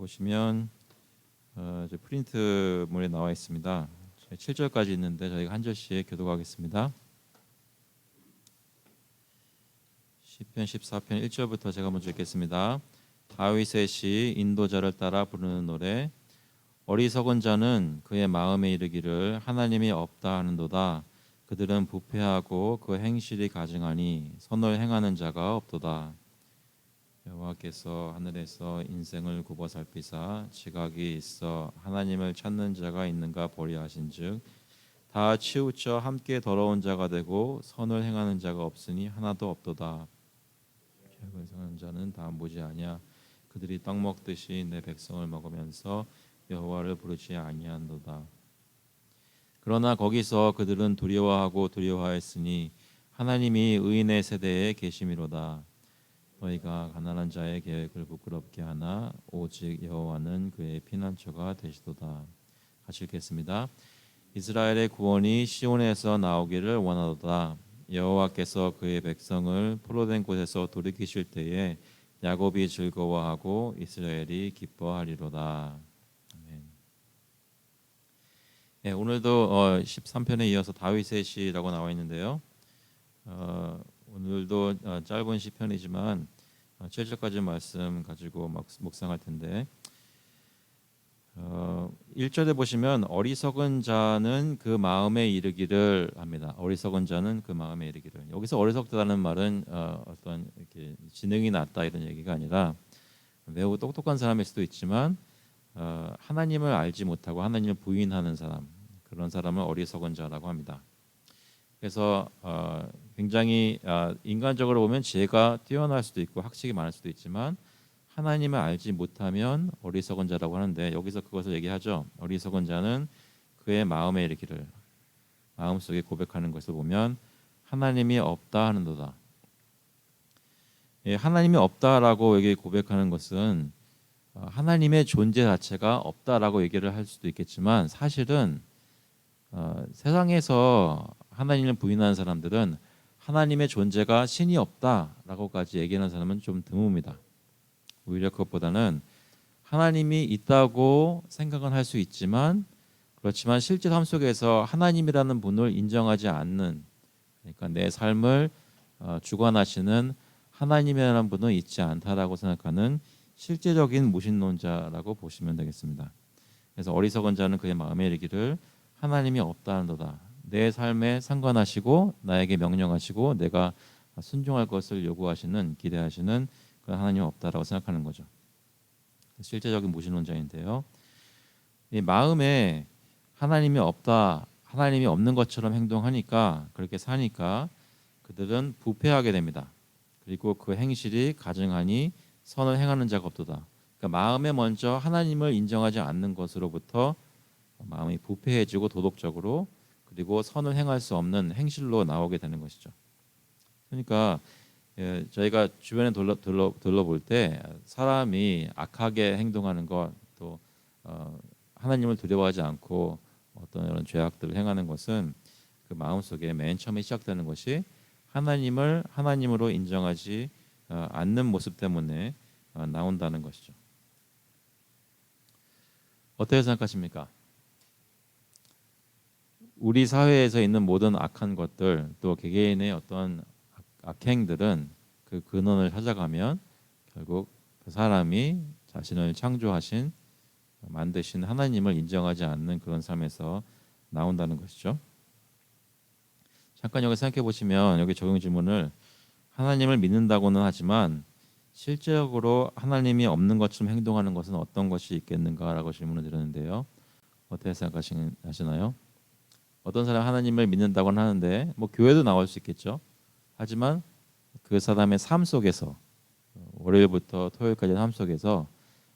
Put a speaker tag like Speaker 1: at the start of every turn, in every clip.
Speaker 1: 보시면 이제 프린트물에 나와 있습니다. 7절까지 있는데 저희가 한 절씩 교독하겠습니다. 시편 14편 1절부터 제가 먼저 읽겠습니다. 다윗의 시 인도자를 따라 부르는 노래. 어리석은 자는 그의 마음에 이르기를 하나님이 없다 하는도다. 그들은 부패하고 그 행실이 가증하니 선을 행하는 자가 없도다. 여호와께서 하늘에서 인생을 굽어 살피사 지각이 있어 하나님을 찾는 자가 있는가 보려 하신즉 다 치우쳐 함께 더러운 자가 되고 선을 행하는 자가 없으니 하나도 없도다. 죄악을 행하는 자는 다 모지 아니야. 그들이 떡 먹듯이 내 백성을 먹으면서 여호와를 부르지 아니한도다. 그러나 거기서 그들은 두려워하고 두려워하였으니 하나님이 의인의 세대에 계심이로다. 너희가 가난한 자의 계획을 부끄럽게 하나 오직 여호와는 그의 피난처가 되시도다. 같이 읽겠습니다. 이스라엘의 구원이 시온에서 나오기를 원하도다. 여호와께서 그의 백성을 포로된 곳에서 돌이키실 때에 야곱이 즐거워하고 이스라엘이 기뻐하리로다. 아멘. 네, 오늘도 13편에 이어서 다윗의 시라고 나와 있는데요. 오늘도 짧은 시편이지만 7절까지 말씀 가지고 묵상할 텐데 1절에 보시면 어리석은 자는 그 마음에 이르기를 합니다. 어리석은 자는 그 마음에 이르기를. 여기서 어리석다는 말은 어떤 이렇게 지능이 낮다 이런 얘기가 아니라 매우 똑똑한 사람일 수도 있지만 하나님을 알지 못하고 하나님을 부인하는 사람, 그런 사람을 어리석은 자라고 합니다. 그래서 굉장히 인간적으로 보면 지혜가 뛰어날 수도 있고 학식이 많을 수도 있지만 하나님을 알지 못하면 어리석은 자라고 하는데 여기서 그것을 얘기하죠. 어리석은 자는 그의 마음에 이르기를, 마음속에 고백하는 것을 보면 하나님이 없다 하는도다. 하나님이 없다라고 여기 고백하는 것은 하나님의 존재 자체가 없다라고 얘기를 할 수도 있겠지만 사실은 세상에서 하나님을 부인하는 사람들은 하나님의 존재가 신이 없다라고까지 얘기하는 사람은 좀 드뭅니다. 오히려 그것보다는 하나님이 있다고 생각은 할 수 있지만 그렇지만 실제 삶 속에서 하나님이라는 분을 인정하지 않는, 그러니까 내 삶을 주관하시는 하나님이라는 분은 있지 않다라고 생각하는 실제적인 무신론자라고 보시면 되겠습니다. 그래서 어리석은 자는 그의 마음에 이르기를 하나님이 없다는도다. 내 삶에 상관하시고 나에게 명령하시고 내가 순종할 것을 요구하시는, 기대하시는 그 하나님이 없다라고 생각하는 거죠. 실제적인 무신론자인데요. 이 마음에 하나님이 없다, 하나님이 없는 것처럼 행동하니까, 그렇게 사니까 그들은 부패하게 됩니다. 그리고 그 행실이 가증하니 선을 행하는 자가 없도다. 그러니까 마음에 먼저 하나님을 인정하지 않는 것으로부터 마음이 부패해지고 도덕적으로, 그리고 선을 행할 수 없는 행실로 나오게 되는 것이죠. 그러니까 저희가 주변에 둘러볼 때 사람이 악하게 행동하는 것, 또 하나님을 두려워하지 않고 어떤 이런 죄악들을 행하는 것은 그 마음속에 맨 처음에 시작되는 것이 하나님을 하나님으로 인정하지 않는 모습 때문에 나온다는 것이죠. 어떻게 생각하십니까? 우리 사회에서 있는 모든 악한 것들, 또 개개인의 어떤 악행들은 그 근원을 찾아가면 결국 그 사람이 자신을 창조하신, 만드신 하나님을 인정하지 않는 그런 삶에서 나온다는 것이죠. 잠깐 여기 생각해 보시면 여기 적용 질문을, 하나님을 믿는다고는 하지만 실제적으로 하나님이 없는 것처럼 행동하는 것은 어떤 것이 있겠는가라고 질문을 드렸는데요. 어떻게 생각하시나요? 어떤 사람 하나님을 믿는다고는 하는데 뭐 교회도 나올 수 있겠죠. 하지만 그 사람의 삶 속에서, 월요일부터 토요일까지 삶 속에서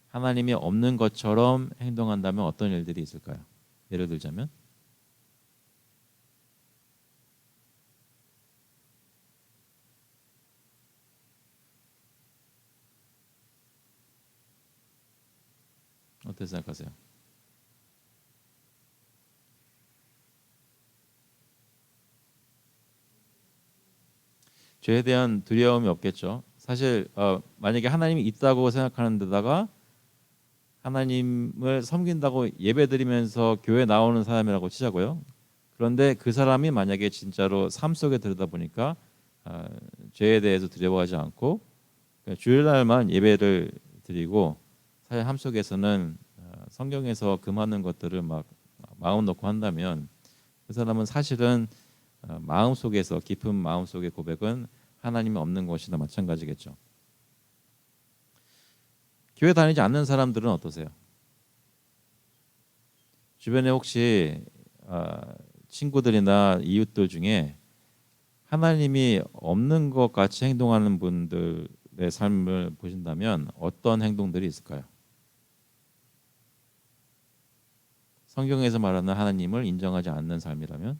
Speaker 1: 하나님이 없는 것처럼 행동한다면 어떤 일들이 있을까요? 예를 들자면 어떻게 생각하세요? 죄에 대한 두려움이 없겠죠. 사실 만약에 하나님이 있다고 생각하는 데다가 하나님을 섬긴다고 예배드리면서 교회 나오는 사람이라고 치자고요. 그런데 그 사람이 만약에 진짜로 삶 속에 들여다보니까 죄에 대해서 두려워하지 않고 주일날만 예배를 드리고 사실 삶 속에서는 성경에서 금하는 것들을 막 마음 놓고 한다면 그 사람은 사실은 마음 속에서 깊은 마음 속의 고백은 하나님이 없는 것이나 마찬가지겠죠. 교회 다니지 않는 사람들은 어떠세요? 주변에 혹시 친구들이나 이웃들 중에 하나님이 없는 것 같이 행동하는 분들의 삶을 보신다면 어떤 행동들이 있을까요? 성경에서 말하는 하나님을 인정하지 않는 삶이라면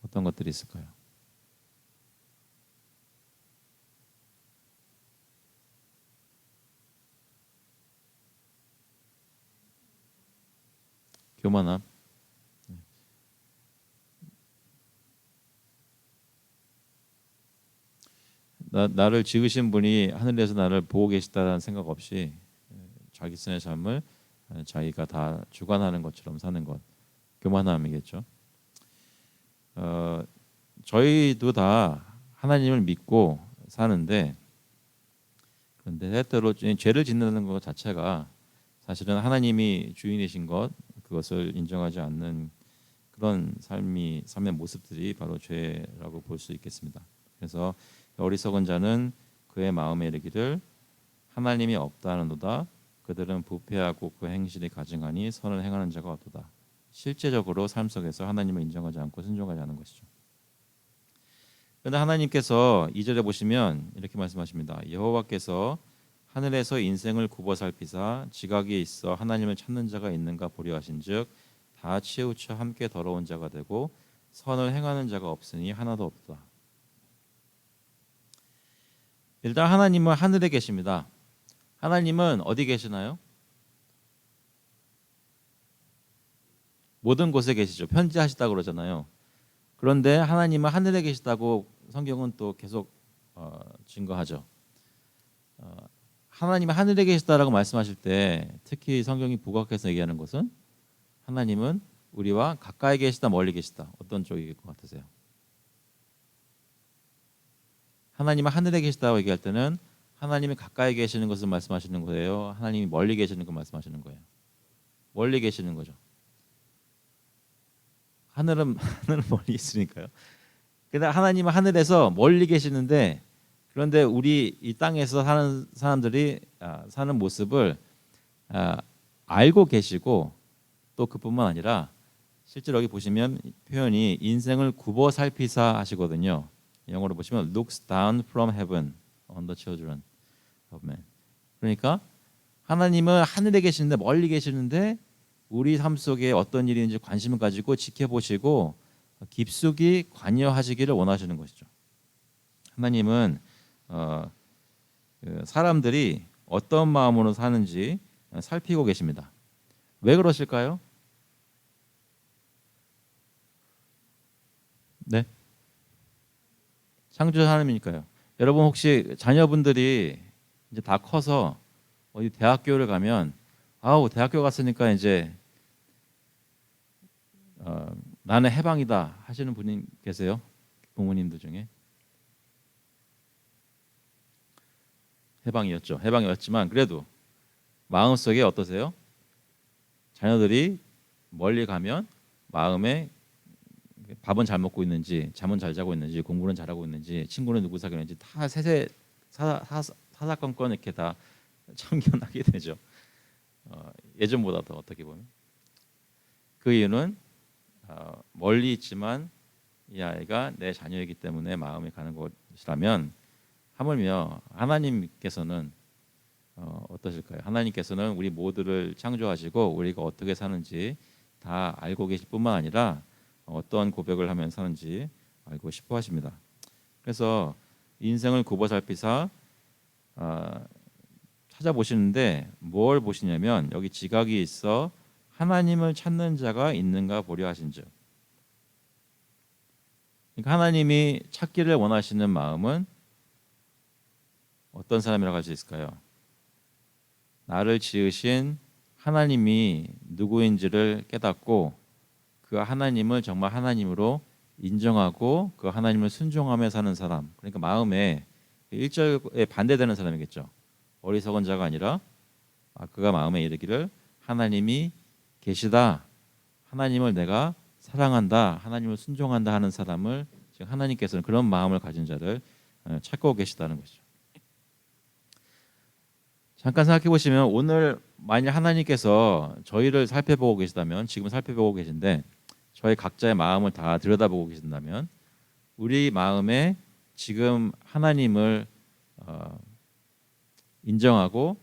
Speaker 1: 어떤 것들이 있을까요? 교만함. 나를 지으신 분이 하늘에서 나를 보고 계시다는 생각 없이 자기 선의 삶을 자기가 다 주관하는 것처럼 사는 것, 교만함이겠죠. 저희도 다 하나님을 믿고 사는데 그런데 때때로 죄를 짓는 것 자체가 사실은 하나님이 주인이신 것 그것을 인정하지 않는 그런 삶의 모습들이 바로 죄라고 볼 수 있겠습니다. 그래서 어리석은 자는 그의 마음에 이르기를 하나님이 없다는도다. 그들은 부패하고 그 행실이 가증하니 선을 행하는 자가 없도다. 실제적으로 삶 속에서 하나님을 인정하지 않고 순종하지 않는 것이죠. 그런데 하나님께서 2절에 보시면 이렇게 말씀하십니다. 여호와께서 하늘에서 인생을 굽어 살피사 지각이 있어 하나님을 찾는 자가 있는가 보려 하신즉 다 치우쳐 함께 더러운 자가 되고 선을 행하는 자가 없으니 하나도 없다. 일단 하나님은 하늘에 계십니다. 하나님은 어디 계시나요? 모든 곳에 계시죠. 편지하시다고 그러잖아요. 그런데 하나님은 하늘에 계시다고 성경은 또 계속 증거하죠. 하나님은 하늘에 계시다라고 말씀하실 때 특히 성경이 부각해서 얘기하는 것은 하나님은 우리와 가까이 계시다 멀리 계시다. 어떤 쪽일 것 같으세요? 하나님은 하늘에 계시다고 얘기할 때는 하나님이 가까이 계시는 것을 말씀하시는 거예요? 하나님이 멀리 계시는 걸 말씀하시는 거예요? 멀리 계시는 거죠. 하늘은 멀리 있으니까요. 근데 하나님은 하늘에서 멀리 계시는데 그런데 우리 이 땅에서 사는 사람들이 사는 모습을 알고 계시고 또 그뿐만 아니라 실제로 여기 보시면 표현이 인생을 굽어 살피사 하시거든요. 영어로 보시면 looks down from heaven on the children of men. 그러니까 하나님은 하늘에 계시는데 멀리 계시는데 우리 삶 속에 어떤 일이 있는지 관심을 가지고 지켜보시고 깊숙이 관여하시기를 원하시는 것이죠. 하나님은 사람들이 어떤 마음으로 사는지 살피고 계십니다. 왜 그러실까요? 네, 창조주 하나님이니까요. 여러분 혹시 자녀분들이 이제 다 커서 어디 대학교를 가면 아우 대학교 갔으니까 이제 나는 해방이다 하시는 분이 계세요? 부모님들 중에 해방이었지만 그래도 마음속에 어떠세요? 자녀들이 멀리 가면 마음에 밥은 잘 먹고 있는지 잠은 잘 자고 있는지 공부는 잘하고 있는지 친구는 누구 사귀는지 다 세세 사사건건 이렇게 다 참견하게 되죠. 예전보다 더 어떻게 보면 그 이유는 멀리 있지만 이 아이가 내 자녀이기 때문에 마음이 가는 것이라면 하물며 하나님께서는 어떠실까요? 하나님께서는 우리 모두를 창조하시고 우리가 어떻게 사는지 다 알고 계실 뿐만 아니라 어떠한 고백을 하면 사는지 알고 싶어 하십니다. 그래서 인생을 굽어 살피사 찾아보시는데 뭘 보시냐면 여기 지각이 있어 하나님을 찾는 자가 있는가 보려 하신즉. 그러니까 하나님이 찾기를 원하시는 마음은 어떤 사람이라고 할 수 있을까요? 나를 지으신 하나님이 누구인지를 깨닫고 그 하나님을 정말 하나님으로 인정하고 그 하나님을 순종하며 사는 사람. 그러니까 마음에 1절에 반대되는 사람이겠죠. 어리석은 자가 아니라 그가 마음에 이르기를 하나님이 계시다. 하나님을 내가 사랑한다. 하나님을 순종한다 하는 사람을 지금 하나님께서는 그런 마음을 가진 자를 찾고 계시다는 것이죠. 잠깐 생각해 보시면 오늘 만일 하나님께서 저희를 살펴보고 계시다면 지금 살펴보고 계신데 저희 각자의 마음을 다 들여다보고 계신다면 우리 마음에 지금 하나님을 인정하고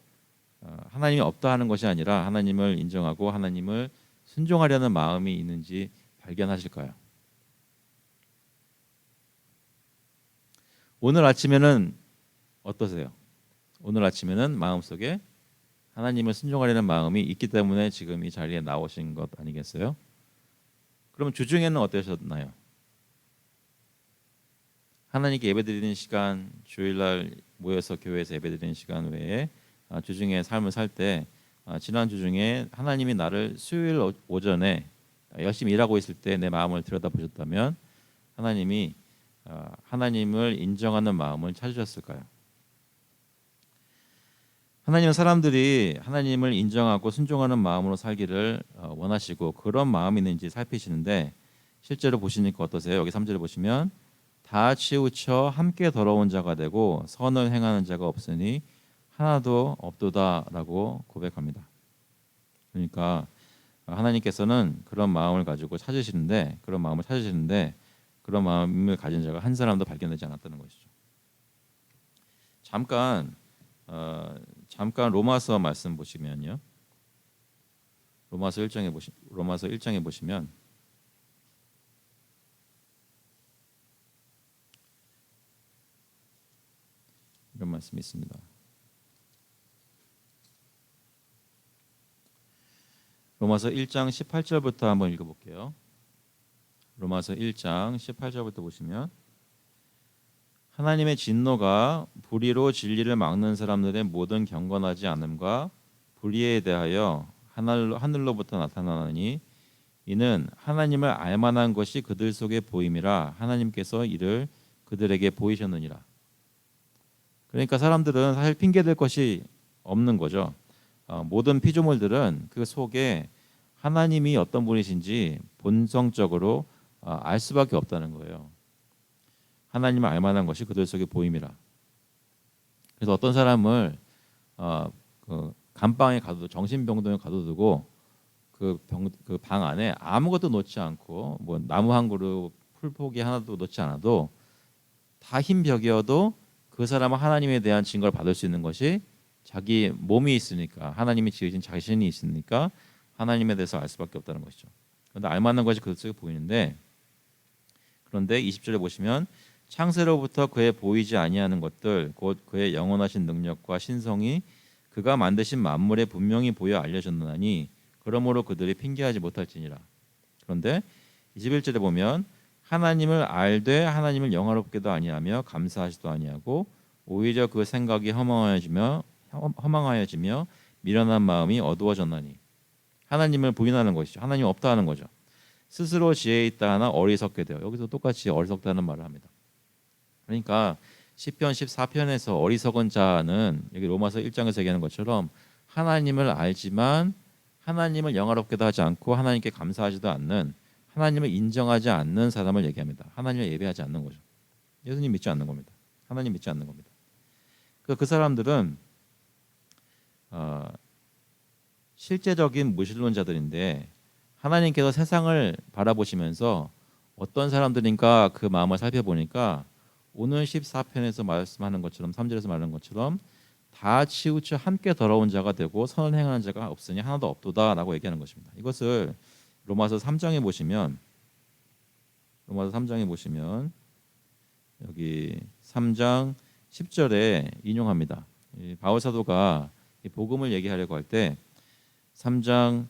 Speaker 1: 하나님이 없다 하는 것이 아니라 하나님을 인정하고 하나님을 순종하려는 마음이 있는지 발견하실까요? 오늘 아침에는 어떠세요? 오늘 아침에는 마음속에 하나님을 순종하려는 마음이 있기 때문에 지금 이 자리에 나오신 것 아니겠어요? 그럼 주중에는 어떠셨나요? 하나님께 예배드리는 시간, 주일날 모여서 교회에서 예배드리는 시간 외에 주중에 삶을 살 때 지난 주중에 하나님이 나를 수요일 오전에 열심히 일하고 있을 때 내 마음을 들여다보셨다면 하나님이 하나님을 인정하는 마음을 찾으셨을까요? 하나님은 사람들이 하나님을 인정하고 순종하는 마음으로 살기를 원하시고 그런 마음이 있는지 살피시는데 실제로 보시니까 어떠세요? 여기 3절에 보시면 다 치우쳐 함께 더러운 자가 되고 선을 행하는 자가 없으니 하나도 없도다라고 고백합니다. 그러니까 하나님께서는 그런 마음을 가지고 찾으시는데 그런 마음을 가진 자가 한 사람도 발견되지 않았다는 것이죠. 잠깐 로마서 말씀 보시면요. 로마서 1장에 보시면 이런 말씀이 있습니다. 로마서 1장 18절부터 한번 읽어볼게요. 로마서 1장 18절부터 보시면 하나님의 진노가 불의로 진리를 막는 사람들의 모든 경건하지 않음과 불의에 대하여 하늘로부터 나타나니 이는 하나님을 알만한 것이 그들 속에 보임이라 하나님께서 이를 그들에게 보이셨느니라. 그러니까 사람들은 사실 핑계댈 것이 없는 거죠. 모든 피조물들은 그 속에 하나님이 어떤 분이신지 본성적으로 알 수밖에 없다는 거예요. 하나님을 알만한 것이 그들 속에 보임이라. 그래서 어떤 사람을 그 감방에 가둬 정신병동에 가둬두고 그 방 안에 아무것도 놓지 않고 뭐 나무 한 그루 풀포기 하나도 놓지 않아도 다 흰 벽이어도 그 사람은 하나님에 대한 증거를 받을 수 있는 것이 자기 몸이 있으니까 하나님이 지으신 자신이 있으니까 하나님에 대해서 알 수밖에 없다는 것이죠. 그런데 알만한 것이 그들 속에 보이는데 그런데 20절에 보시면 창세로부터 그의 보이지 아니하는 것들 곧 그의 영원하신 능력과 신성이 그가 만드신 만물에 분명히 보여 알려졌나니 그러므로 그들이 핑계하지 못할지니라. 그런데 21절에 보면 하나님을 알되 하나님을 영화롭게도 아니하며 감사하지도 아니하고 오히려 그 생각이 허망하여지며 미련한 마음이 어두워졌나니 하나님을 부인하는 것이죠. 하나님 없다 하는 거죠. 스스로 지혜 있다 하나 어리석게 되어 여기서 똑같이 어리석다는 말을 합니다. 그러니까 시편 14편에서 어리석은 자는 여기 로마서 1장에서 얘기하는 것처럼 하나님을 알지만 하나님을 영화롭게도 하지 않고 하나님께 감사하지도 않는 하나님을 인정하지 않는 사람을 얘기합니다. 하나님을 예배하지 않는 거죠. 예수님 믿지 않는 겁니다. 하나님 믿지 않는 겁니다. 그 사람들은 실제적인 무신론자들인데 하나님께서 세상을 바라보시면서 어떤 사람들인가 그 마음을 살펴보니까 오늘 14편에서 말씀하는 것처럼 3절에서 말하는 것처럼 다 치우쳐 함께 더러운 자가 되고 선을 행하는 자가 없으니 하나도 없도다라고 얘기하는 것입니다. 이것을 로마서 3장에 보시면 여기 3장 10절에 인용합니다. 바울 사도가 복음을 얘기하려고 할 때 3장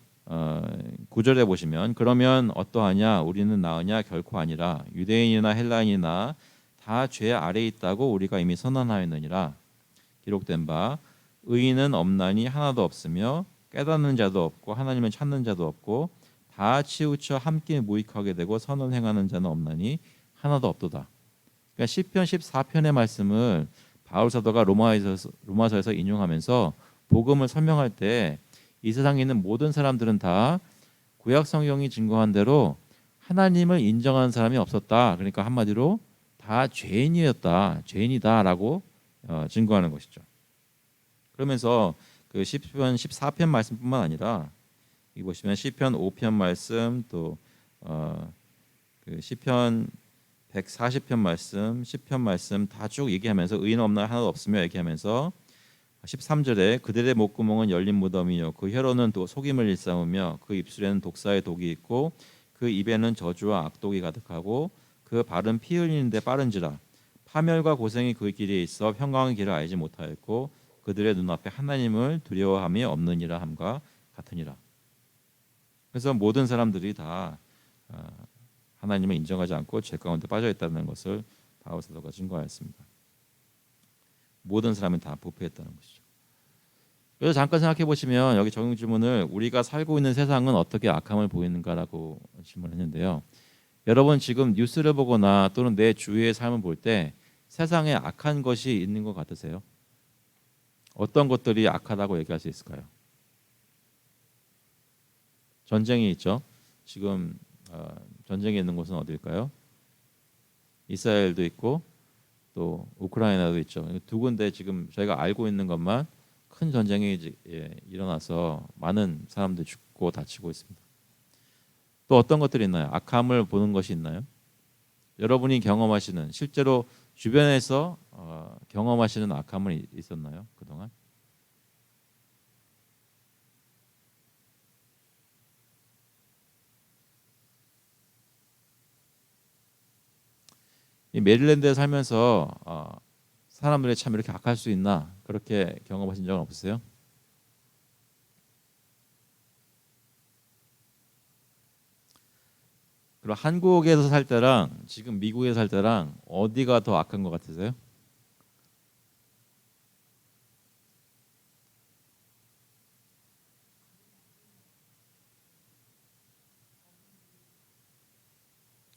Speaker 1: 9절에 보시면 그러면 어떠하냐 우리는 나으냐 결코 아니라 유대인이나 헬라인이나 다 죄 아래에 있다고 우리가 이미 선언하였느니라. 기록된 바 의인은 없나니 하나도 없으며 깨닫는 자도 없고 하나님을 찾는 자도 없고 다 치우쳐 함께 무익하게 되고 선을 행하는 자는 없나니 하나도 없도다. 그러니까 시편 14편의 말씀을 바울 사도가 로마서에서 인용하면서 복음을 설명할 때 이 세상에 있는 모든 사람들은 다 구약 성경이 증거한 대로 하나님을 인정하는 사람이 없었다. 그러니까 한마디로 다 죄인이었다, 죄인이다라고 증거하는 것이죠. 그러면서 그 시편 14편 말씀뿐만 아니라 이 보시면 시편 5편 말씀 그 시편 140편 말씀, 10편 말씀 다 쭉 얘기하면서 의인 없나 하나도 없으며 얘기하면서 13절에 그들의 목구멍은 열린 무덤이요 그 혀로는 또 속임을 일삼으며 그 입술에는 독사의 독이 있고 그 입에는 저주와 악독이 가득하고 그 발은 피 흘리는데 빠른지라 파멸과 고생이 그 길에 있어 평강의 길을 알지 못하였고 그들의 눈앞에 하나님을 두려워함이 없느니라 함과 같으니라. 그래서 모든 사람들이 다 하나님을 인정하지 않고 죄 가운데 빠져 있다는 것을 바울 사도가 증거하였습니다. 모든 사람이 다 부패했다는 것이죠. 그래서 잠깐 생각해 보시면 여기 적용 질문을 우리가 살고 있는 세상은 어떻게 악함을 보이는가라고 질문했는데요. 여러분 지금 뉴스를 보거나 또는 내 주위의 삶을 볼 때 세상에 악한 것이 있는 것 같으세요? 어떤 것들이 악하다고 얘기할 수 있을까요? 전쟁이 있죠. 지금 전쟁이 있는 곳은 어디일까요? 이스라엘도 있고 또 우크라이나도 있죠. 두 군데 지금 저희가 알고 있는 것만 큰 전쟁이 일어나서 많은 사람들이 죽고 다치고 있습니다. 또 어떤 것들이 있나요? 악함을 보는 것이 있나요? 여러분이 경험하시는 실제로 주변에서 경험하시는 악함은 있었나요? 그동안? 이 메릴랜드에 살면서 사람들이 참 이렇게 악할 수 있나 그렇게 경험하신 적은 없으세요? 그럼 한국에서 살 때랑 지금 미국에 살 때랑 어디가 더 악한 것 같으세요?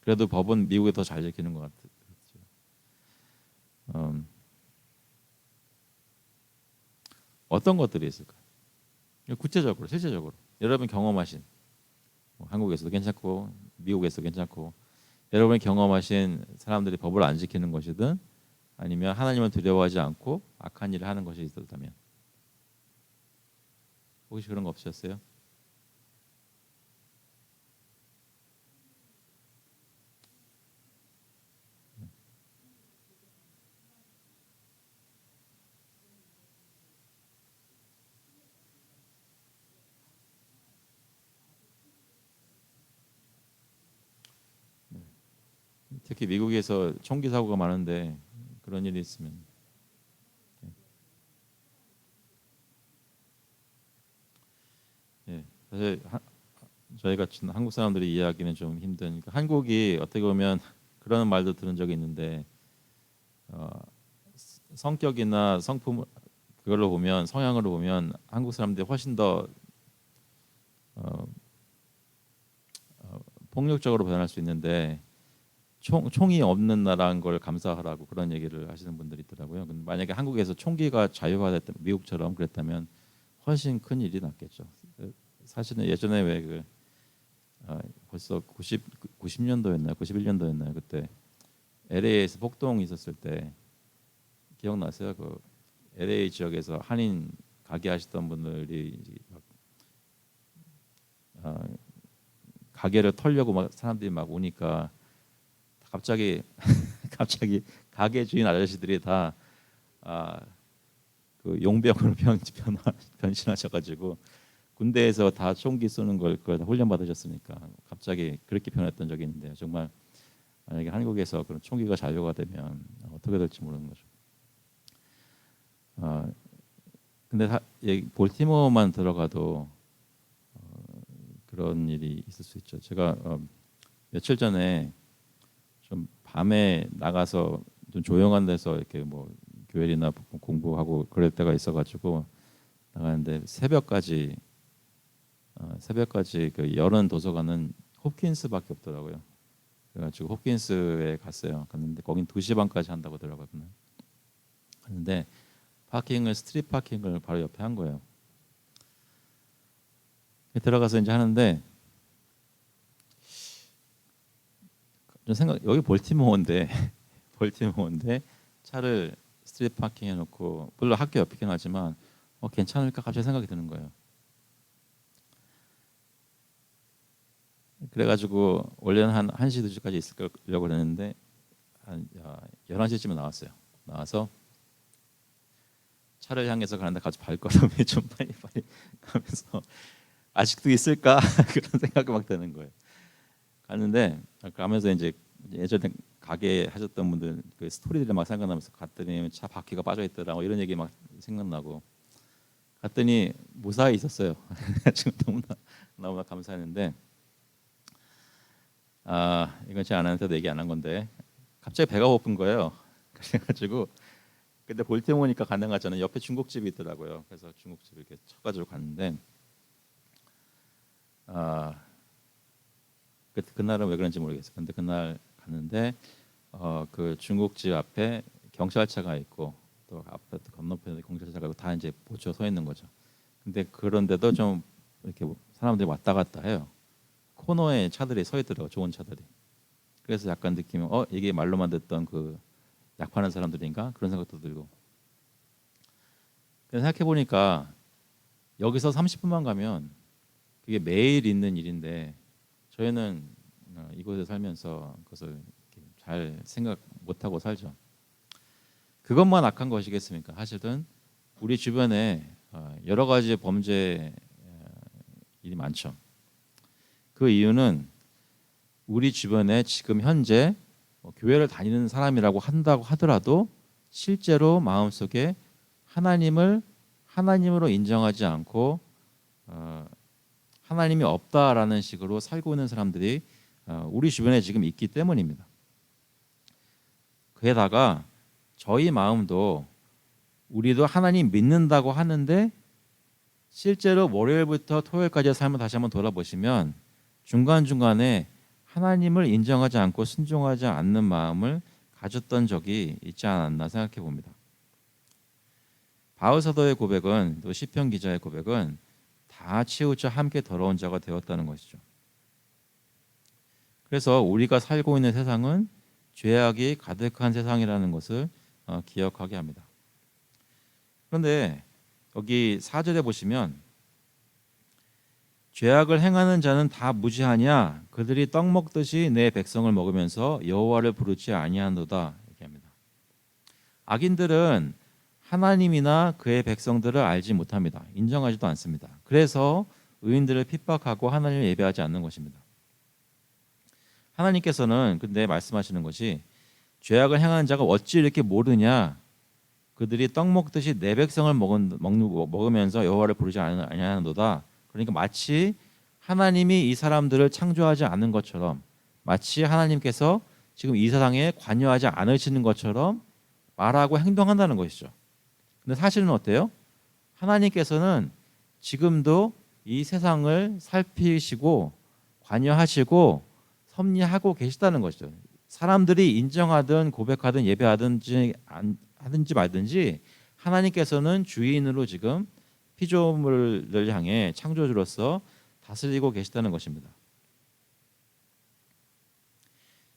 Speaker 1: 그래도 법은 미국에 더 잘 지키는 것 같아요. 어떤 것들이 있을까요? 구체적으로, 실제적으로 여러분 경험하신 한국에서도 괜찮고 미국에서도 괜찮고 여러분이 경험하신 사람들이 법을 안 지키는 것이든 아니면 하나님을 두려워하지 않고 악한 일을 하는 것이 있었다면 혹시 그런 거 없으셨어요? 특히 미국에서 총기 사고가 많은데 그런 일이 있으면 사실 저희 같은 한국 사람들이 이해하기는 좀 힘든 그러니까 한국이 어떻게 보면 그런 말도 들은 적이 있는데 어, 성격이나 성품 그걸로 보면 성향으로 보면 한국 사람들이 훨씬 더 어, 폭력적으로 변할 수 있는데 총이 없는 나라인 걸 감사하라고 그런 얘기를 하시는 분들이 있더라고요. 근데 만약에 한국에서 총기가 자유화됐다면 미국처럼 그랬다면 훨씬 큰 일이 났겠죠. 사실은 예전에 왜그 벌써 90년도였나요? 91년도였나요? 그때 LA에서 폭동이 있었을 때 기억나세요? 그 LA 지역에서 한인 가게 하시던 분들이 어, 가게를 털려고 막 사람들이 막 오니까 갑자기 갑자기 가게 주인 아저씨들이 다 그 용병으로 변신하셔가지고 군대에서 다 총기 쏘는 걸 그걸 다 훈련 받으셨으니까 갑자기 그렇게 변했던 적이 있는데요. 정말 만약에 한국에서 그런 총기가 자유가 되면 어떻게 될지 모르는 거죠. 근데 볼티모어만 들어가도 그런 일이 있을 수 있죠. 제가 며칠 전에 좀 밤에 나가서 좀 조용한 데서 이렇게 뭐 교회나 공부하고 그럴 때가 있어가지고 나가는데 새벽까지 새벽까지 그 열은 도서관은 홉킨스밖에 없더라고요. 그래가지고 홉킨스에 갔어요. 갔는데 거긴 2시 반까지 한다고 하더라고요. 갔는데 파킹을 스트릿 파킹을 바로 옆에 한 거예요. 들어가서 이제 하는데 좀 생각 여기 볼티모어인데 볼티모어인데 차를 스트릿 파킹 해놓고 물론 학교 옆이긴 하지만 괜찮을까 갑자기 생각이 드는 거예요. 그래가지고 원래는 한 1시 2시까지 있으려고 그랬는데 한 11시쯤에 나왔어요. 나와서 차를 향해서 가는데 갑자기 발걸음이 좀 빨리 가면서 아직도 있을까 그런 생각이 막 드는 거예요. 갔는데 가면서 이제 예전에 가게 하셨던 분들 그 스토리들이 막 생각나면서 갔더니 차 바퀴가 빠져 있더라 이런 얘기 막 생각나고 갔더니 무사히 있었어요. 지금 너무나 감사했는데 이건 제 아내한테도 얘기 안 한 건데 갑자기 배가 고픈 거예요. 그래가지고 근데 볼티모어니까 가능하잖아요. 옆에 중국집이 있더라고요. 그래서 중국집 이렇게 쳐가지고 갔는데 그날은 왜 그런지 모르겠어요. 근데 그날 갔는데 그 중국집 앞에 경찰차가 있고 또 앞에 또 건너편에 경찰차가 있고 다 이제 보쳐 서 있는 거죠. 근데 그런데도 좀 이렇게 사람들이 왔다 갔다 해요. 코너에 차들이 서 있더라고 좋은 차들이. 그래서 약간 느낌이 이게 말로만 듣던 그 약 파는 사람들인가 그런 생각도 들고. 그래서 생각해 보니까 여기서 30분만 가면 그게 매일 있는 일인데 저희는 이곳에 살면서 그것을 잘 생각 못하고 살죠. 그것만 악한 것이겠습니까? 사실은 우리 주변에 여러 가지 범죄 일이 많죠. 그 이유는 우리 주변에 지금 현재 교회를 다니는 사람이라고 한다고 하더라도 실제로 마음속에 하나님을 하나님으로 인정하지 않고 하나님이 없다라는 식으로 살고 있는 사람들이 우리 주변에 지금 있기 때문입니다. 게다가 저희 마음도 우리도 하나님 믿는다고 하는데 실제로 월요일부터 토요일까지의 삶을 다시 한번 돌아보시면 중간중간에 하나님을 인정하지 않고 순종하지 않는 마음을 가졌던 적이 있지 않았나 생각해 봅니다. 바울 사도의 고백은 또 시편 기자의 고백은 다 치우쳐 함께 더러운 자가 되었다는 것이죠. 그래서 우리가 살고 있는 세상은 죄악이 가득한 세상이라는 것을 기억하게 합니다. 그런데 여기 4절에 보시면 죄악을 행하는 자는 다 무지하냐 그들이 떡 먹듯이 내 백성을 먹으면서 여호와를 부르지 아니하노다 얘기합니다. 악인들은 하나님이나 그의 백성들을 알지 못합니다. 인정하지도 않습니다. 그래서 의인들을 핍박하고 하나님을 예배하지 않는 것입니다. 하나님께서는 근데 말씀하시는 것이 죄악을 행하는 자가 어찌 이렇게 모르냐 그들이 떡 먹듯이 내 백성을 먹으면서 여호와를 부르지 아니하노다. 그러니까 마치 하나님이 이 사람들을 창조하지 않은 것처럼 마치 하나님께서 지금 이 세상에 관여하지 않으시는 것처럼 말하고 행동한다는 것이죠. 근데 사실은 어때요? 하나님께서는 지금도 이 세상을 살피시고 관여하시고 섭리하고 계시다는 것이죠. 사람들이 인정하든 고백하든 예배하든지 하든지 말든지 하나님께서는 주인으로 지금 피조물을 향해 창조주로서 다스리고 계시다는 것입니다.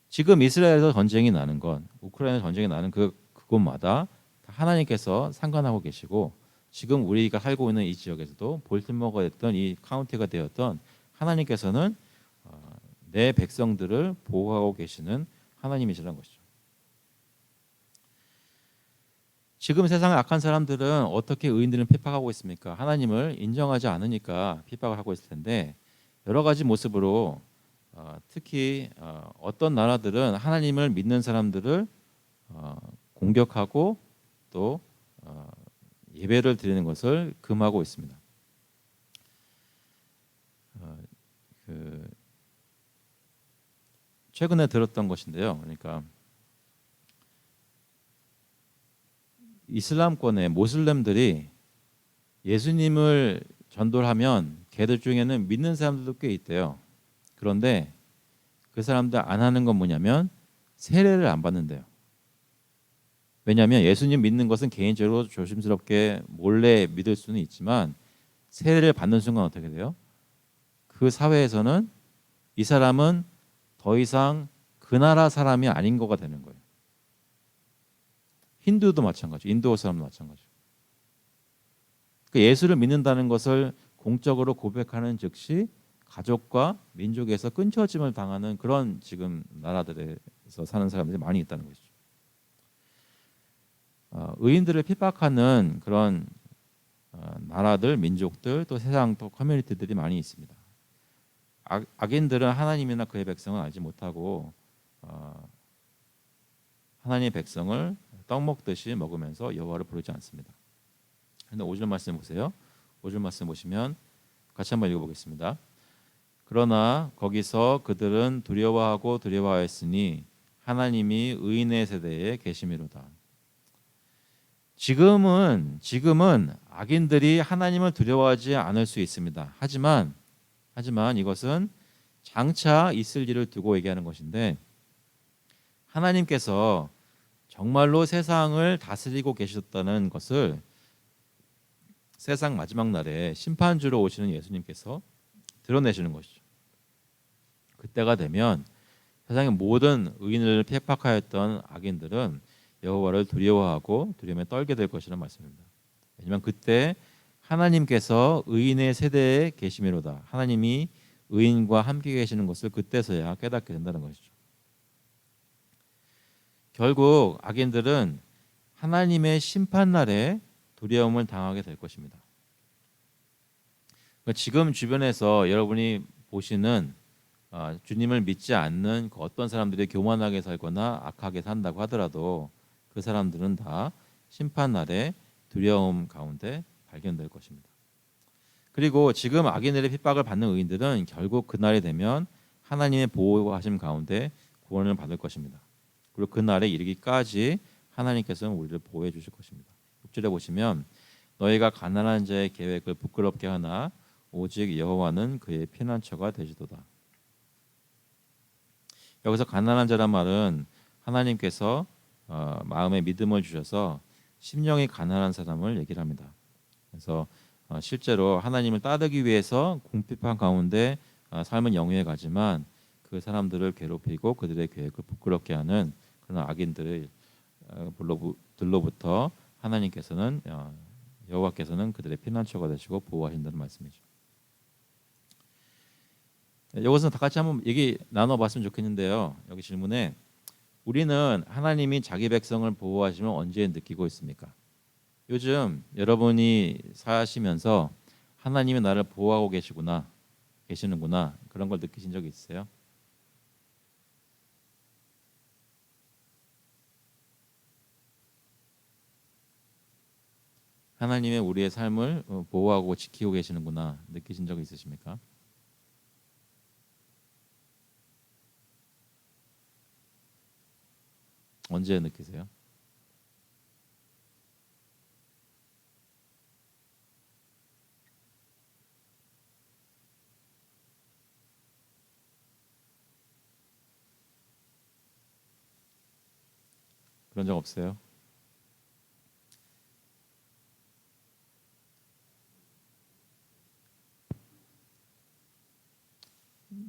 Speaker 1: 지금 이스라엘에서 전쟁이 나는 건 우크라이나 전쟁이 나는 그곳마다 하나님께서 상관하고 계시고 지금 우리가 살고 있는 이 지역에서도 볼티모어가 됐던 이 카운티가 되었던 하나님께서는 내 백성들을 보호하고 계시는 하나님이시라는 것이죠. 지금 세상의 악한 사람들은 어떻게 의인들을 핍박하고 있습니까? 하나님을 인정하지 않으니까 핍박을 하고 있을 텐데 여러 가지 모습으로 특히 어떤 나라들은 하나님을 믿는 사람들을 공격하고 또 예배를 드리는 것을 금하고 있습니다. 최근에 들었던 것인데요. 그러니까 이슬람권의 모슬렘들이 예수님을 전도하면 걔들 중에는 믿는 사람들도 꽤 있대요. 그런데 그 사람들 안 하는 건 뭐냐면 세례를 안 받는데요. 왜냐하면 예수님 믿는 것은 개인적으로 조심스럽게 몰래 믿을 수는 있지만 세례를 받는 순간 어떻게 돼요? 그 사회에서는 이 사람은 더 이상 그 나라 사람이 아닌 거가 되는 거예요. 힌두도 마찬가지, 인도 사람도 마찬가지. 그러니까 예수를 믿는다는 것을 공적으로 고백하는 즉시 가족과 민족에서 끊겨짐을 당하는 그런 지금 나라들에서 사는 사람들이 많이 있다는 것이죠. 의인들을 핍박하는 그런 나라들, 민족들, 또 세상 또 커뮤니티들이 많이 있습니다. 악인들은 하나님이나 그의 백성을 알지 못하고 하나님의 백성을 떡 먹듯이 먹으면서 여호와를 부르지 않습니다. 그런데 5절 말씀 보세요. 5절 말씀 보시면 같이 한번 읽어보겠습니다. 그러나 거기서 그들은 두려워하고 두려워하였으니 하나님이 의인의 세대에 계심이로다. 지금은 악인들이 하나님을 두려워하지 않을 수 있습니다. 하지만 이것은 장차 있을 일을 두고 얘기하는 것인데 하나님께서 정말로 세상을 다스리고 계셨다는 것을 세상 마지막 날에 심판주로 오시는 예수님께서 드러내시는 것이죠. 그때가 되면 세상의 모든 의인을 핍박하였던 악인들은 여호와를 두려워하고 두려움에 떨게 될 것이라는 말씀입니다. 왜냐하면 그때 하나님께서 의인의 세대에 계심이로다. 하나님이 의인과 함께 계시는 것을 그때서야 깨닫게 된다는 것이죠. 결국 악인들은 하나님의 심판날에 두려움을 당하게 될 것입니다. 그러니까 지금 주변에서 여러분이 보시는 주님을 믿지 않는 그 어떤 사람들이 교만하게 살거나 악하게 산다고 하더라도 그 사람들은 다 심판날에 두려움 가운데 발견될 것입니다. 그리고 지금 악인들의 핍박을 받는 의인들은 결국 그날이 되면 하나님의 보호하심 가운데 구원을 받을 것입니다. 그리고 그날에 이르기까지 하나님께서는 우리를 보호해 주실 것입니다. 6절에 보시면 너희가 가난한 자의 계획을 부끄럽게 하나 오직 여호와는 그의 피난처가 되시도다. 여기서 가난한 자란 말은 하나님께서 마음에 믿음을 주셔서 심령이 가난한 사람을 얘기를 합니다. 그래서 실제로 하나님을 따르기 위해서 궁핍한 가운데 삶은 영위해 가지만 그 사람들을 괴롭히고 그들의 계획을 부끄럽게 하는 그런 악인들로부터 하나님께서는 여호와께서는 그들의 피난처가 되시고 보호하신다는 말씀이죠. 이것은 다 같이 한번 얘기 나눠봤으면 좋겠는데요. 여기 질문에 우리는 하나님이 자기 백성을 보호하시면 언제 느끼고 있습니까? 요즘 여러분이 사시면서 하나님이 나를 보호하고 계시는구나 그런 걸 느끼신 적이 있으세요? 하나님의 우리의 삶을 보호하고 지키고 계시는구나 느끼신 적 있으십니까? 언제 느끼세요? 그런 적 없어요?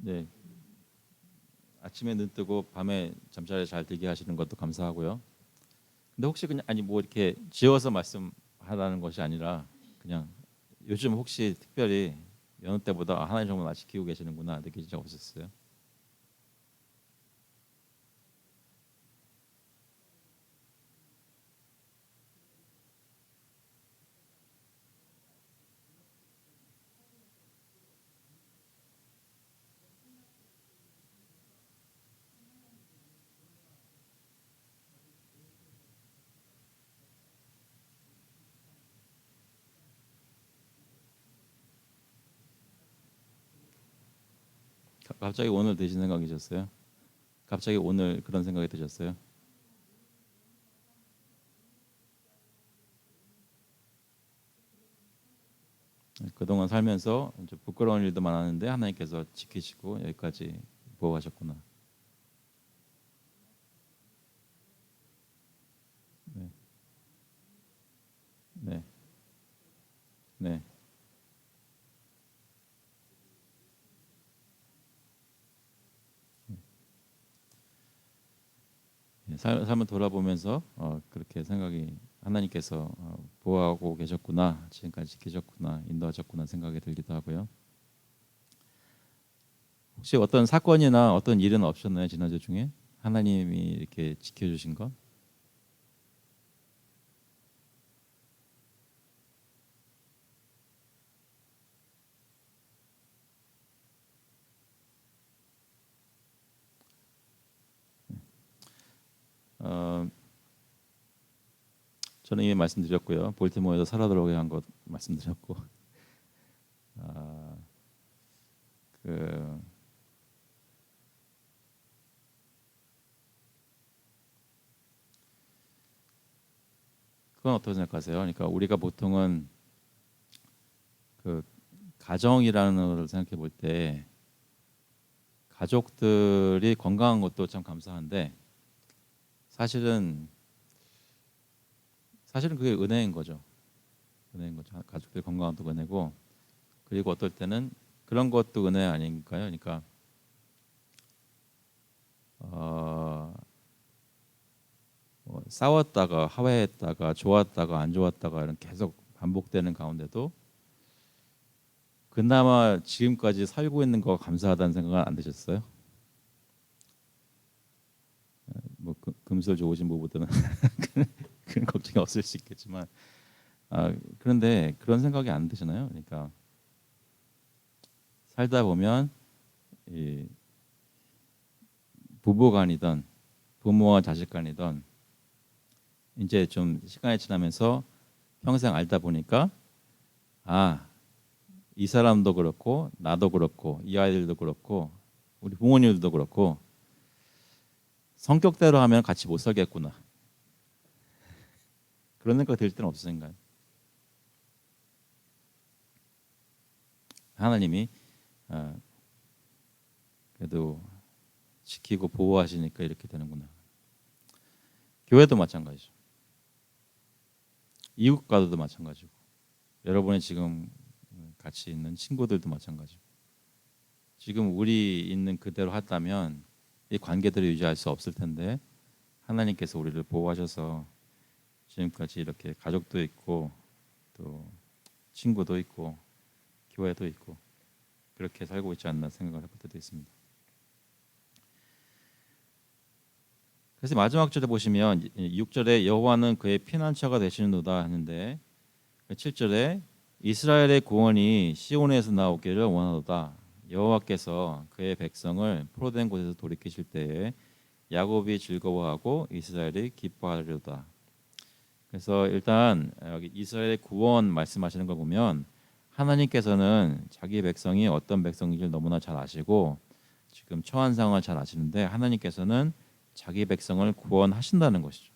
Speaker 1: 네. 아침에 눈 뜨고 밤에 잠자리 잘 들게 하시는 것도 감사하고요. 근데 혹시 그냥 뭐 이렇게 지어서 말씀하라는 것이 아니라 그냥 요즘 혹시 특별히 여느 때보다 하나님 정말 나 지키고 계시는구나 느끼신 적 없었어요? 갑자기 오늘 드신 생각이셨어요? 갑자기 오늘 그런 생각이 드셨어요? 그동안 살면서 이제 부끄러운 일도 많았는데 하나님께서 지키시고 여기까지 보호하셨구나. 네, 네, 네. 삶을 돌아보면서 그렇게 생각이 하나님께서 보호하고 계셨구나, 지금까지 지키셨구나, 인도하셨구나 생각이 들기도 하고요. 혹시 어떤 사건이나 어떤 일은 없었나요, 지난주 중에? 하나님이 이렇게 지켜주신 것? 어, 저는 이미 말씀드렸고요. 볼티모어에서 살아 들어오게 한 것 말씀드렸고, 아, 그 그건 어떻게 생각하세요? 그러니까 우리가 보통은 그 가정이라는 걸 생각해 볼 때 가족들이 건강한 것도 참 감사한데 사실은 그게 은혜인 거죠. 은혜인 거죠. 가족들이 건강한 것도 은혜고 그리고 어떨 때는 그런 것도 은혜 아닌가요? 그러니까 어, 싸웠다가 화해했다가 좋았다가 안 좋았다가 이런 계속 반복되는 가운데도 그나마 지금까지 살고 있는 거 감사하다는 생각은 안 드셨어요? 뭐 금슬 좋으신 부부들은 그런 걱정이 없을 수 있겠지만 그런데 그런 생각이 안 드시나요? 그러니까 살다 보면 이 부부간이든 부모와 자식간이든 이제 좀 시간이 지나면서 평생 알다 보니까 이 사람도 그렇고 나도 그렇고 이 아이들도 그렇고 우리 부모님들도 그렇고 성격대로 하면 같이 못 살겠구나. 그런 생각 들 때는 없으신가요? 하나님이 아, 그래도 지키고 보호하시니까 이렇게 되는구나. 교회도 마찬가지죠. 이웃과도 마찬가지고 여러분이 지금 같이 있는 친구들도 마찬가지고 지금 우리 있는 그대로 했다면 이 관계들을 유지할 수 없을 텐데 하나님께서 우리를 보호하셔서 지금까지 이렇게 가족도 있고 또 친구도 있고 교회도 있고 그렇게 살고 있지 않나 생각을 해볼 때도 있습니다. 그래서 마지막 절에 보시면 6절에 여호와는 그의 피난처가 되시는도다 하는데 7절에 이스라엘의 구원이 시온에서 나오기를 원하도다. 여호와께서 그의 백성을 포로된 곳에서 돌이키실 때에 야곱이 즐거워하고 이스라엘이 기뻐하리로다. 그래서 일단 여기 이스라엘의 구원 말씀하시는 거 보면 하나님께서는 자기 백성이 어떤 백성인지를 너무나 잘 아시고 지금 처한 상황을 잘 아시는데 하나님께서는 자기 백성을 구원하신다는 것이죠.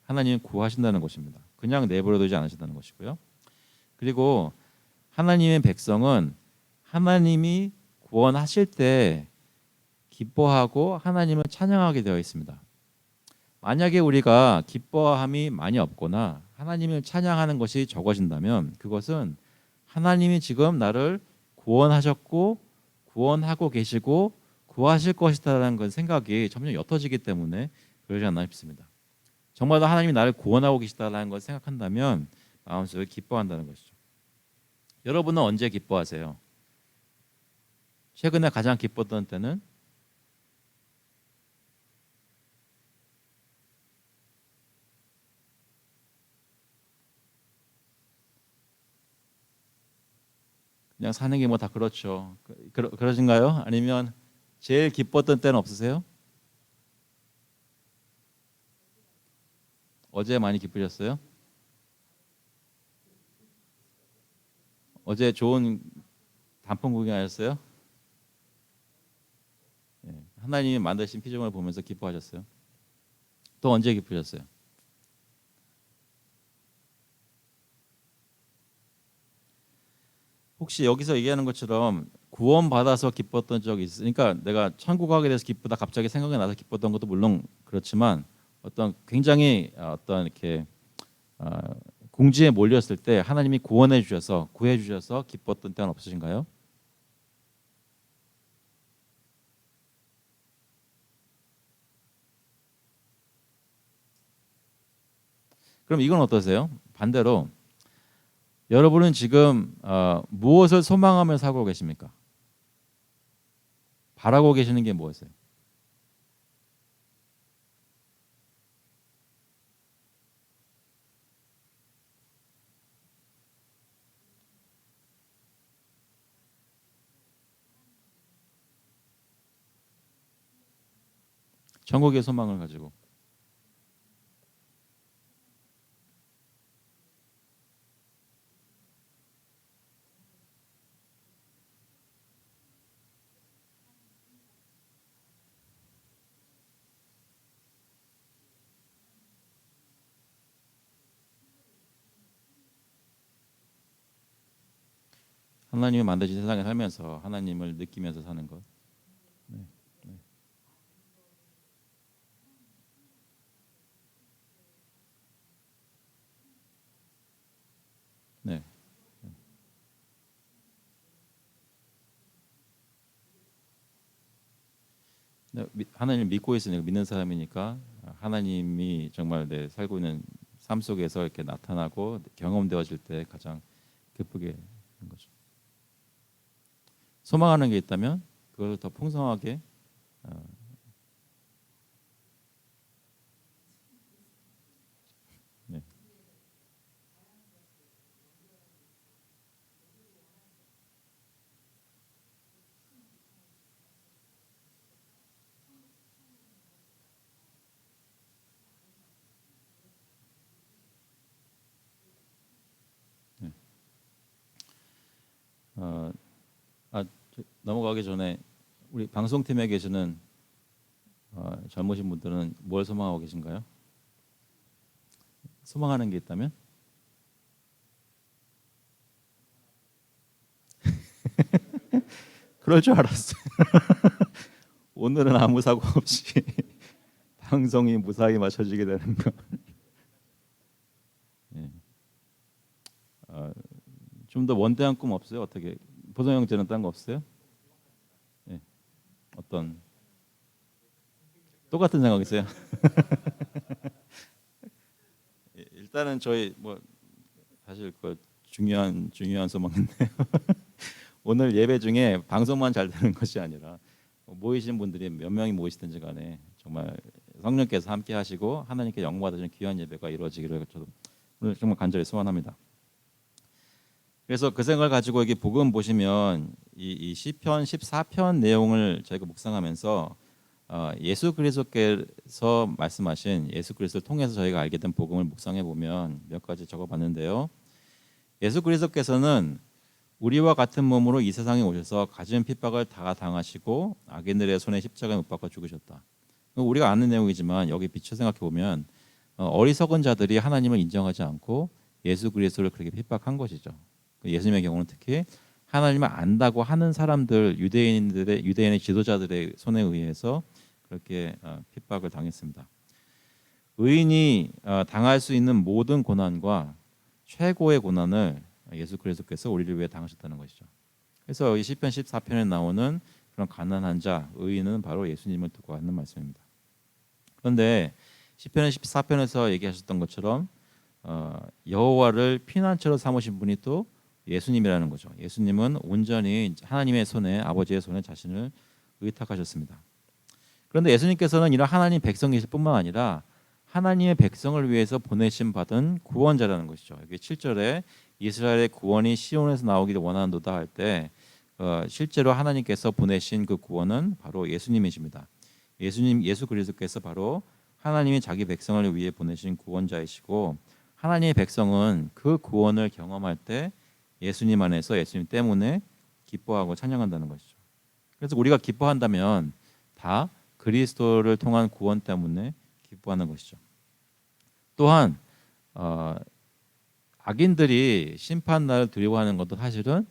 Speaker 1: 하나님은 구하신다는 것입니다. 그냥 내버려두지 않으신다는 것이고요. 그리고 하나님의 백성은 하나님이 구원하실 때 기뻐하고 하나님을 찬양하게 되어 있습니다. 만약에 우리가 기뻐함이 많이 없거나 하나님을 찬양하는 것이 적어진다면 그것은 하나님이 지금 나를 구원하셨고 구원하고 계시고 구하실 것이다라는 그 생각이 점점 옅어지기 때문에 그러지 않나 싶습니다. 정말로 하나님이 나를 구원하고 계시다라는 걸 생각한다면 마음속에 기뻐한다는 것이죠. 여러분은 언제 기뻐하세요? 최근에 가장 기뻤던 때는 그냥 사는 게 뭐 다 그렇죠. 그러신가요? 아니면 제일 기뻤던 때는 없으세요? 어제 많이 기쁘셨어요? 어제 좋은 단풍 구경하셨어요? 하나님이 만드신 피조물을 보면서 기뻐하셨어요? 또 언제 기쁘셨어요? 혹시 여기서 얘기하는 것처럼 구원받아서 기뻤던 적이 있으니까 내가 천국 가게 돼서 기쁘다 갑자기 생각이 나서 기뻤던 것도 물론 그렇지만 어떤 굉장히 어떤 이렇게 어, 궁지에 몰렸을 때 하나님이 구원해 주셔서 구해 주셔서 기뻤던 때는 없으신가요? 그럼 이건 어떠세요? 반대로 여러분은 지금 무엇을 소망하며 살고 계십니까? 바라고 계시는 게 무엇이에요? 천국의 소망을 가지고. 하나님이 만드신 세상에 살면서 하나님을 느끼면서 사는 것. 네, 네, 네. 네, 하나님을 믿고 있으니까 믿는 사람이니까 하나님이 정말 내 살고 있는 삶 속에서 이렇게 나타나고 경험되어질 때 가장 기쁘게 하는 거죠. 소망하는 게 있다면 그걸 더 풍성하게 어, 네, 네. 어, 넘어가기 전에 우리 방송팀에 계시는 젊으신 분들은 뭘 소망하고 계신가요? 소망하는 게 있다면? 그럴 줄 알았어요. 오늘은 아무 사고 없이 방송이 무사히 마쳐지게 되는 거. 예. 좀 더 원대한 꿈 없어요? 어떻게? 보성 형제는 딴 거 없어요? 예. 어떤 똑같은 생각 있어요? 예, 일단은 저희 뭐 사실 그 중요한 소망인데 오늘 예배 중에 방송만 잘 되는 것이 아니라 모이신 분들이 몇 명이 모이시든지 간에 정말 성령께서 함께 하시고 하나님께 영광 받으시는 귀한 예배가 이루어지기를 저도 오늘 정말 간절히 소원합니다. 그래서 그 생각을 가지고 여기 복음 보시면 이 시편 14편 내용을 저희가 묵상하면서 예수 그리스도께서 말씀하신 예수 그리스도를 통해서 저희가 알게 된 복음을 묵상해 보면 몇 가지 적어봤는데요. 예수 그리스도께서는 우리와 같은 몸으로 이 세상에 오셔서 가진 핍박을 다 당하시고 악인들의 손에 십자가에 못 박아 죽으셨다. 우리가 아는 내용이지만 여기 비춰 생각해 보면 어리석은 자들이 하나님을 인정하지 않고 예수 그리스도를 그렇게 핍박한 것이죠. 예수님의 경우는 특히 하나님을 안다고 하는 사람들 유대인의 지도자들의 손에 의해서 그렇게 핍박을 당했습니다. 의인이 당할 수 있는 모든 고난과 최고의 고난을 예수 그리스도께서 우리를 위해 당하셨다는 것이죠. 그래서 이 시편 14편에 나오는 그런 가난한 자, 의인은 바로 예수님을 두고 하는 말씀입니다. 그런데 시편 14편에서 얘기하셨던 것처럼 여호와를 피난처로 삼으신 분이 또 예수님이라는 거죠. 예수님은 온전히 하나님의 손에 아버지의 손에 자신을 의탁하셨습니다. 그런데 예수님께서는 이런 하나님 백성이실 뿐만 아니라 하나님의 백성을 위해서 보내심 받은 구원자라는 것이죠. 여기 7절에 이스라엘의 구원이 시온에서 나오기를 원하는도다 할 때 실제로 하나님께서 보내신 그 구원은 바로 예수님이십니다. 예수 그리스도께서 바로 하나님이 자기 백성을 위해 보내신 구원자이시고 하나님의 백성은 그 구원을 경험할 때 예수님 안에서 예수님 때문에 기뻐하고 찬양한다는 것이죠. 그래서 우리가 기뻐한다면 다 그리스도를 통한 구원 때문에 기뻐하는 것이죠. 또한 악인들이 심판날을 두려워하는 것도 사실은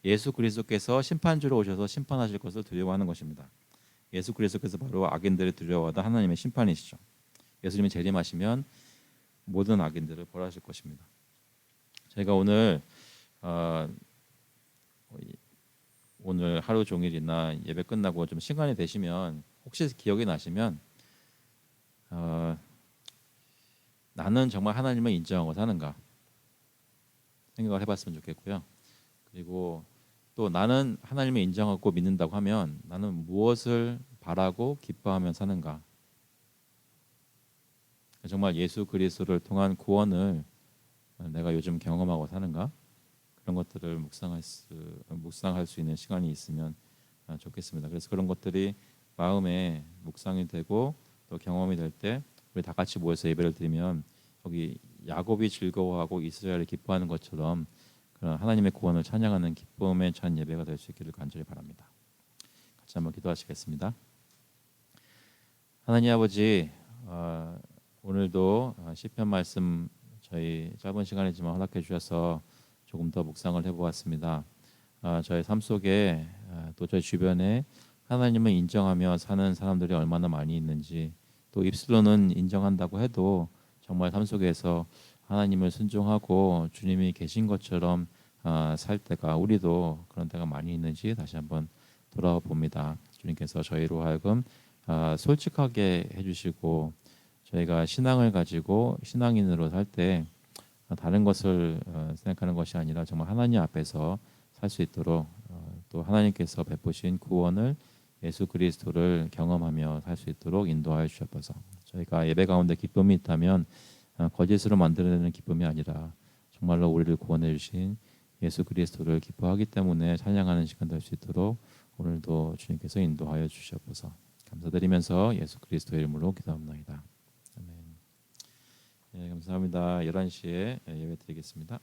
Speaker 1: 예수 그리스도께서 심판주로 오셔서 심판하실 것을 두려워하는 것입니다. 예수 그리스도께서 바로 악인들을 두려워하다 하나님의 심판이시죠. 예수님이 재림하시면 모든 악인들을 벌하실 것입니다. 저희가 오늘 하루 종일이나 예배 끝나고 좀 시간이 되시면 혹시 기억이 나시면 나는 정말 하나님을 인정하고 사는가 생각을 해봤으면 좋겠고요. 그리고 또 나는 하나님을 인정하고 믿는다고 하면 나는 무엇을 바라고 기뻐하며 사는가. 정말 예수 그리스도를 통한 구원을 내가 요즘 경험하고 사는가. 그런 것들을 묵상할 수 있는 시간이 있으면 좋겠습니다. 그래서 그런 것들이 마음에 묵상이 되고 또 경험이 될 때 우리 다 같이 모여서 예배를 드리면 여기 야곱이 즐거워하고 이스라엘이 기뻐하는 것처럼 그런 하나님의 구원을 찬양하는 기쁨의 찬 예배가 될 수 있기를 간절히 바랍니다. 같이 한번 기도하시겠습니다. 하나님 아버지, 오늘도 시편 말씀 저희 짧은 시간이지만 허락해 주셔서 조금 더 묵상을 해보았습니다. 저희 삶 속에 또 저희 주변에 하나님을 인정하며 사는 사람들이 얼마나 많이 있는지, 또 입술로는 인정한다고 해도 정말 삶 속에서 하나님을 순종하고 주님이 계신 것처럼 살 때가, 우리도 그런 때가 많이 있는지 다시 한번 돌아봅니다. 주님께서 저희로 하여금 솔직하게 해주시고 저희가 신앙을 가지고 신앙인으로 살 때 다른 것을 생각하는 것이 아니라 정말 하나님 앞에서 살 수 있도록 또 하나님께서 베푸신 구원을, 예수 그리스도를 경험하며 살 수 있도록 인도하여 주셔서 저희가 예배 가운데 기쁨이 있다면 거짓으로 만들어내는 기쁨이 아니라 정말로 우리를 구원해 주신 예수 그리스도를 기뻐하기 때문에 찬양하는 시간 될 수 있도록 오늘도 주님께서 인도하여 주셔서 감사드리면서 예수 그리스도의 이름으로 기도합니다. 아멘. 네, 감사합니다. 11시에 예배 드리겠습니다.